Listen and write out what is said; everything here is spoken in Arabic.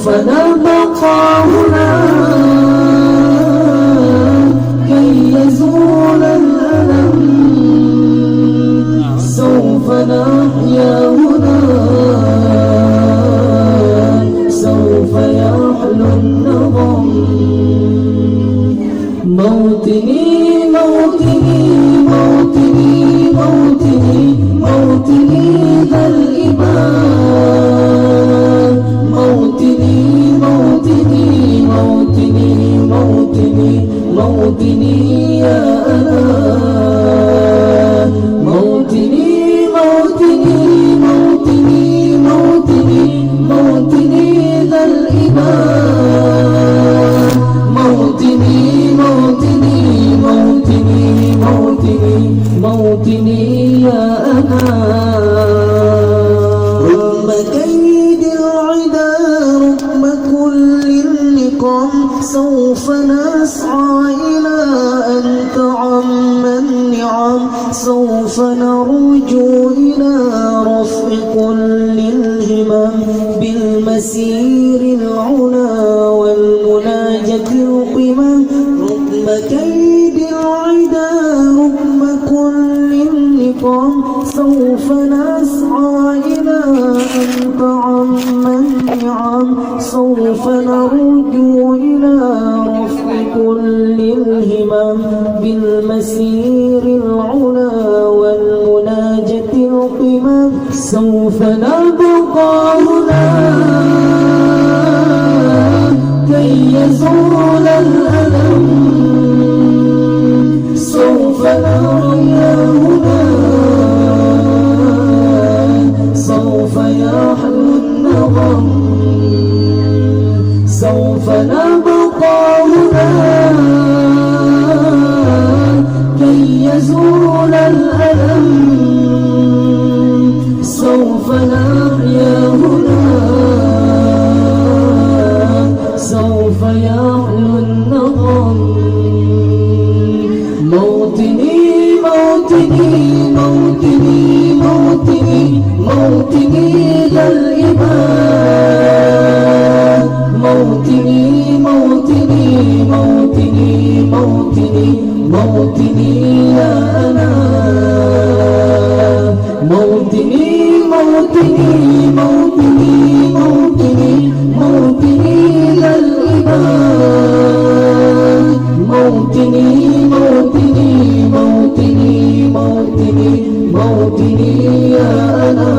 سوف نبقى هنا كي يزول الألم، سوف نحيا هنا سوف يحلو النظم. موطني موطني موطني موطني موطني ذا الإيمان، موطني موطني موطني موطني موطني يا أنا، موطني موطني موطني موطني موطني ذا الإيمان، موطني موطني موطني موطني موطني يا أنا. رغم كيد العدا رغم كل النقم سوف نسعى إلى أن تعم النعم، سوف نرجو إلى رفع كل الهمم بالمسير العلا والمناجاة القمم. رغم كيد العدا رغم كل النقم سوف نسعى إلى أن تعم النعم، سوف نرجو إلى رفع كل الهمم بالمسير العلا والمناجاة القمم. سوف نبقى هنا كي يزول الألم، سوف نحيا هنا سوف يحلو النظم. سوف نبقى هنا كي يزول الألم، سوف نحيا هنا سوف يحلو النظم. موطني موطني موطني موطني موطني ذا الإيمان، موطني موطني موطني موطني موطني يا أنا، موطني موطني موطني موطني موطني ذا الإيمان، موطني موطني موطني موطني موطني يا أنا.